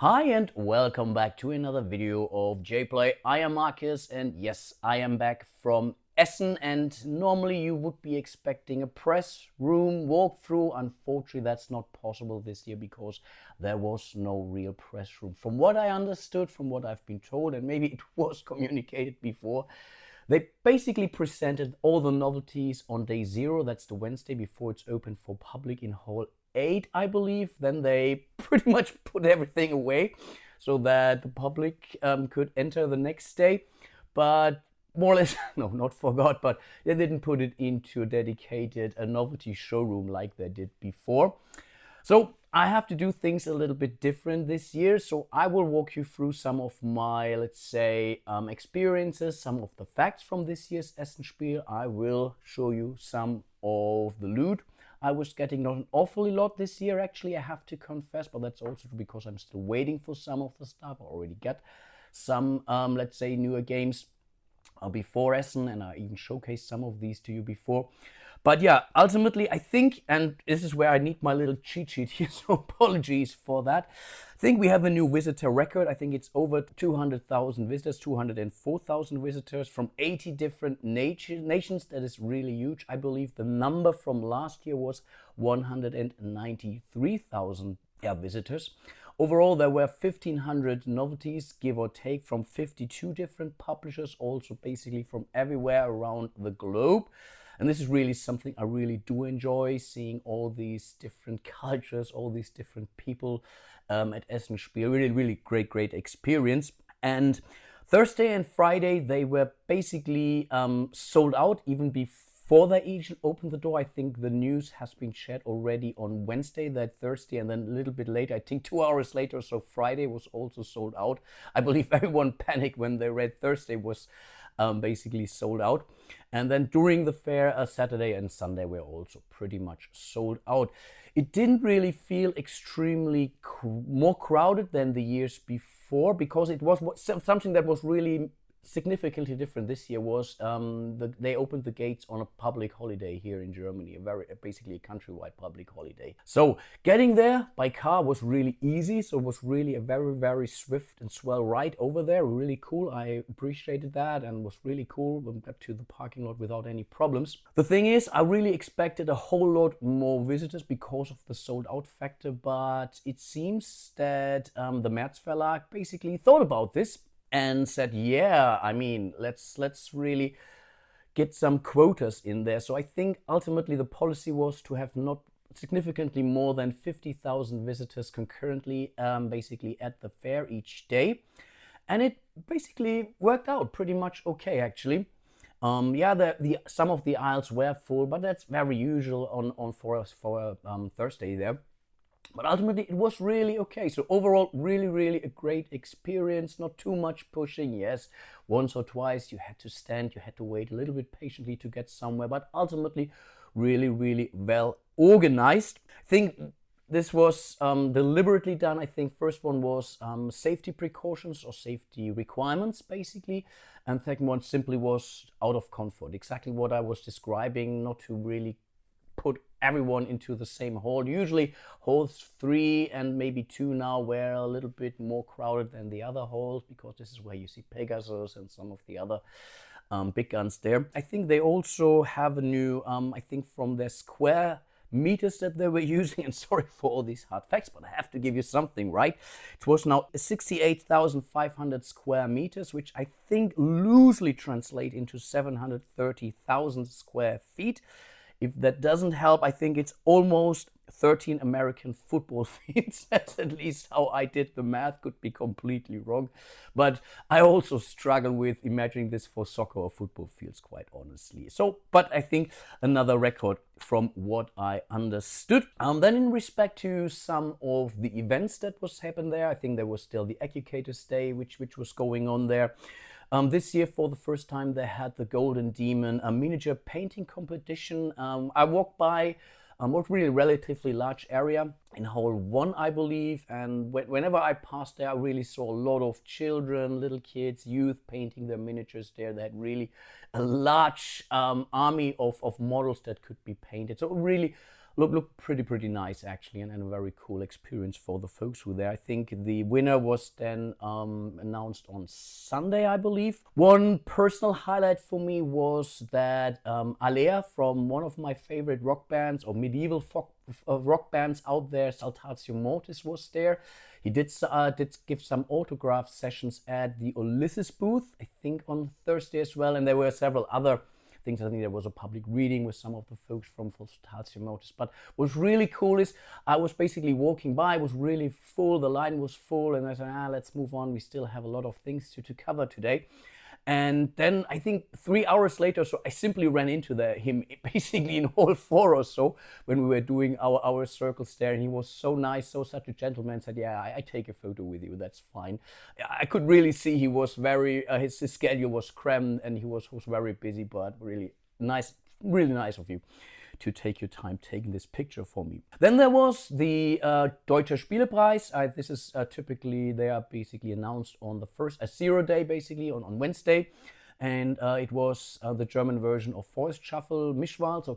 Hi and welcome back to another video of JPlay. I am Marcus and yes, I am back from Essen, and normally you would be expecting a press room walkthrough. Unfortunately, that's not possible this year because there was no real press room. From what I understood, from what I've been told, and maybe it was communicated before, they basically presented all the novelties on day 0, that's the Wednesday before it's open for public in Hall 8, I believe. Then they pretty much put everything away so that the public could enter the next day. But more or less, no, not forgot, but they didn't put it into a dedicated novelty showroom like they did before. So I have to do things a little bit different this year. So I will walk you through some of my, let's say, experiences, some of the facts from this year's Essen Spiel. I will show you some of the loot I was getting. Not an awfully lot this year, actually, I have to confess, but that's also because I'm still waiting for some of the stuff. I already got some, let's say, newer games before Essen, and I even showcased some of these to you before. But yeah, ultimately, I think, and this is where I need my little cheat sheet here, so apologies for that. I think we have a new visitor record. I think it's over 200,000 visitors, 204,000 visitors from 80 different nations. That is really huge. I believe the number from last year was 193,000 visitors. Overall, there were 1,500 novelties, give or take, from 52 different publishers, also basically from everywhere around the globe. And this is really something I really do enjoy, seeing all these different cultures, all these different people at Essen Spiel. Really great experience. And Thursday and Friday, they were basically sold out even before they even opened the door. I think the news has been shared already on Wednesday, that Thursday, and then a little bit later, I think 2 hours later, so Friday was also sold out. I believe everyone panicked when they read Thursday was basically sold out. And then during the fair, Saturday and Sunday were also pretty much sold out. It didn't really feel extremely more crowded than the years before, because it was something that was really significantly different this year. Was they opened the gates on a public holiday here in Germany, basically a countrywide public holiday. So getting there by car was really easy. So it was really a very swift and swell ride over there. Really cool. I appreciated that, and was really cool. We got to the parking lot without any problems. The thing is, I really expected a whole lot more visitors because of the sold out factor, but it seems that the März Verlag basically thought about this and said, yeah, I mean, let's really get some quotas in there. So I think ultimately the policy was to have not significantly more than 50,000 visitors concurrently basically at the fair each day. And it basically worked out pretty much okay, actually. Yeah, some of the aisles were full, but that's very usual on for Thursday there. But ultimately, it was really okay. So overall, really a great experience. Not too much pushing. Yes, once or twice you had to stand, you had to wait a little bit patiently to get somewhere. But ultimately, really well organized. I think this was deliberately done. I think first one was safety precautions or safety requirements, basically. And second one simply was out of comfort. Exactly what I was describing, not to really put everyone into the same hall. Usually halls 3 and maybe 2 now were a little bit more crowded than the other halls, because this is where you see Pegasus and some of the other big guns there. I think they also have a new, I think from their square meters that they were using, and sorry for all these hard facts, but I have to give you something, right? It was now 68,500 square meters, which I think loosely translate into 730,000 square feet. If that doesn't help, I think it's almost 13 American football fields. That's at least how I did the math. Could be completely wrong. But I also struggle with imagining this for soccer or football fields, quite honestly. So, but I think another record from what I understood. Then in respect to some of the events that was happened there, I think there was still the Educators Day, which was going on there. This year, for the first time, they had the Golden Demon, a miniature painting competition. I walked by a really relatively large area in Hall 1, I believe, and whenever I passed there, I really saw a lot of children, little kids, youth painting their miniatures there. They had really a large army of models that could be painted. So really looked pretty nice actually, and a very cool experience for the folks who were there. I think the winner was then announced on Sunday, I believe. One personal highlight for me was that Alea, from one of my favorite rock bands or medieval rock bands out there, Saltatio Mortis, was there. He did give some autograph sessions at the Ulysses booth, I think on Thursday as well, and there were several other things. I think there was a public reading with some of the folks from Saltatio Mortis. But what's really cool is I was basically walking by, it was really full, the line was full, and I said, let's move on, we still have a lot of things to cover today. And then I think 3 hours later, so I simply ran into him basically in hall 4 or so when we were doing our circles there. And he was so nice, such a gentleman, said, yeah, I take a photo with you, that's fine. I could really see he was very, his schedule was crammed and he was very busy, but really nice of you to take your time taking this picture for me. Then there was the Deutscher Spielepreis. This is typically, they are basically announced on the first, 0 day basically, on Wednesday. And it was the German version of Forest Shuffle Mischwald, so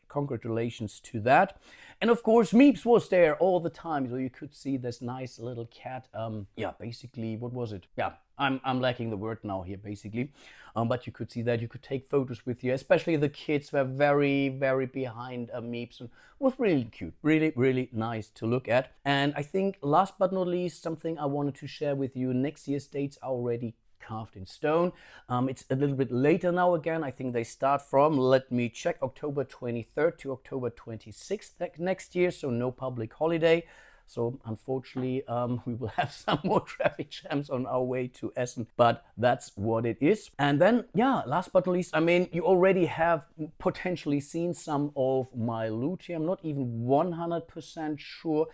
congratulations to that. And of course, Meeps was there all the time, so you could see this nice little cat. Yeah, basically, what was it? Yeah, I'm lacking the word now here, basically. But you could see that, you could take photos with you, especially the kids were very behind Meeps, and was really cute, really nice to look at. And I think last but not least, something I wanted to share with you, next year's dates are already carved in stone. It's a little bit later now again. I think they start from, let me check, October 23rd to October 26th next year, so no public holiday. So unfortunately, we will have some more traffic jams on our way to Essen, but that's what it is. And then, yeah, last but not least, I mean, you already have potentially seen some of my loot here. I'm not even 100% sure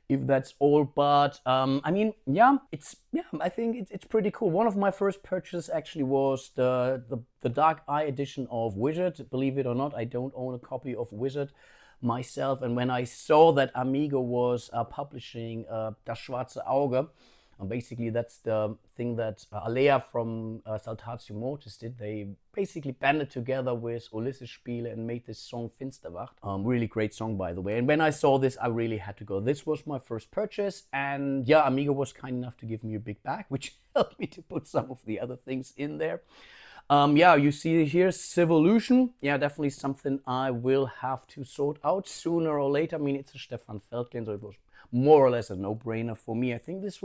if that's all, but I mean, yeah, I think it's pretty cool. One of my first purchases actually was the Dark Eye edition of Wizard. Believe it or not, I don't own a copy of Wizard myself, and when I saw that Amigo was publishing Das Schwarze Auge, basically that's the thing that Alea from Saltatio Mortis did. They basically banded together with Essen SPIEL and made this song Finsterwacht. Really great song, by the way. And when I saw this, I really had to go. This was my first purchase, and yeah, Amigo was kind enough to give me a big bag, which helped me to put some of the other things in there. Yeah, you see here, Civolution. Yeah, definitely something I will have to sort out sooner or later. I mean, it's a Stefan Feld game, so it was more or less a no-brainer for me. I think this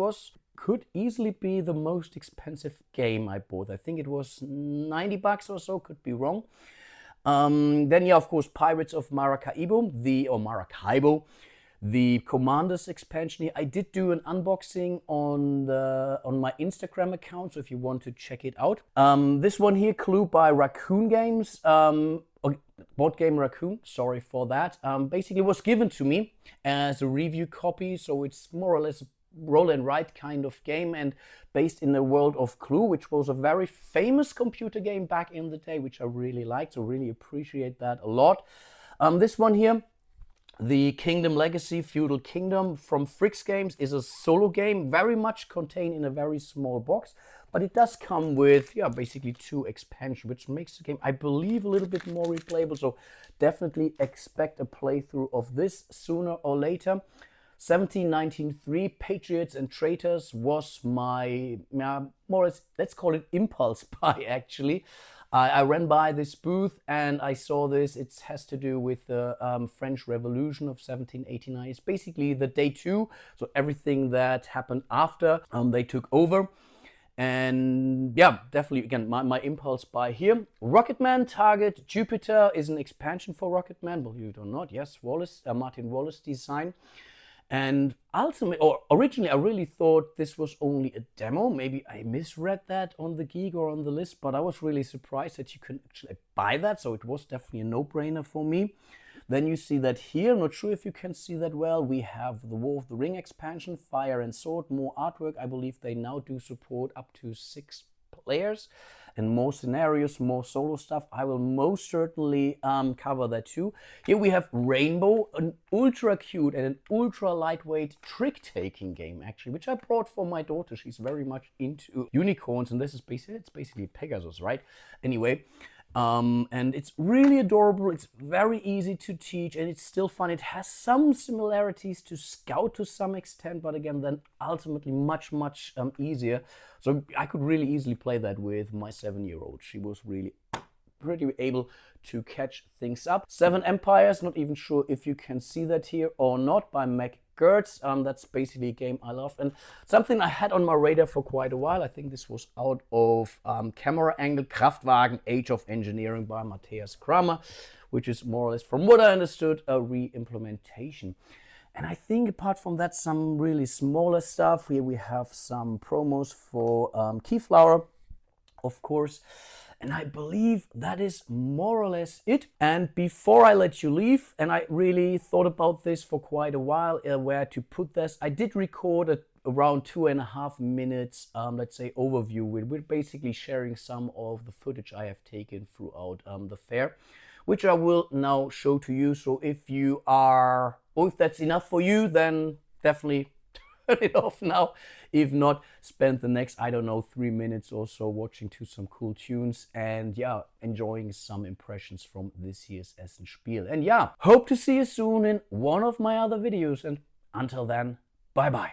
could easily be the most expensive game I bought. I think it was 90 bucks or so, could be wrong. Then, yeah, of course, Pirates of Maracaibo, the Commanders expansion here. I did do an unboxing on my Instagram account, so if you want to check it out. This one here, Clue by Raccoon Games, Board Game Raccoon, sorry for that. Basically was given to me as a review copy, so it's more or less a roll and write kind of game, and based in the world of Clue, which was a very famous computer game back in the day, which I really liked, so really appreciate that a lot. This one here, the Kingdom Legacy Feudal Kingdom from Fricks Games, is a solo game, very much contained in a very small box, but it does come with, yeah, basically 2 expansions, which makes the game, I believe, a little bit more replayable, so definitely expect a playthrough of this sooner or later. 1793 Patriots and Traitors was my, more or less, let's call it impulse buy, actually. I ran by this booth and I saw this. It has to do with the French Revolution of 1789. It's basically the day 2, so everything that happened after they took over. And yeah, definitely, again, my impulse buy here. Rocketman Target Jupiter is an expansion for Rocketman, believe it or not. Yes, Martin Wallace design. And originally, I really thought this was only a demo. Maybe I misread that on the Geek or on the list, but I was really surprised that you can actually buy that. So it was definitely a no-brainer for me. Then you see that here, I'm not sure if you can see that well, we have the War of the Ring expansion, Fire and Sword, more artwork. I believe they now do support up to 6 players and more scenarios, more solo stuff. I will most certainly cover that too. Here we have Rainbow, an ultra cute and an ultra lightweight trick-taking game, actually, which I brought for my daughter. She's very much into unicorns, and this is basically Pegasus, right? Anyway, And it's really adorable. It's very easy to teach, and it's still fun. It has some similarities to Scout to some extent, but again, then ultimately much easier. So I could really easily play that with my 7-year-old. She was really pretty able to catch things up. Seven Empires, not even sure if you can see that here or not, by Mac Gertz. That's basically a game I love, and something I had on my radar for quite a while. I think this was out of Camera Angle Kraftwagen Age of Engineering by Matthias Kramer, which is more or less, from what I understood, a re-implementation. And I think apart from that, some really smaller stuff. Here we have some promos for Keyflower, of course. And I believe that is more or less it. And before I let you leave, and I really thought about this for quite a while, where to put this, I did record around 2.5 minutes, let's say, overview. We're basically sharing some of the footage I have taken throughout the fair, which I will now show to you. So if you are, or if that's enough for you, then definitely turn it off now. If not, spend the next, I don't know, 3 minutes or so watching to some cool tunes and yeah, enjoying some impressions from this year's Essen Spiel. And yeah, hope to see you soon in one of my other videos. And until then, bye bye.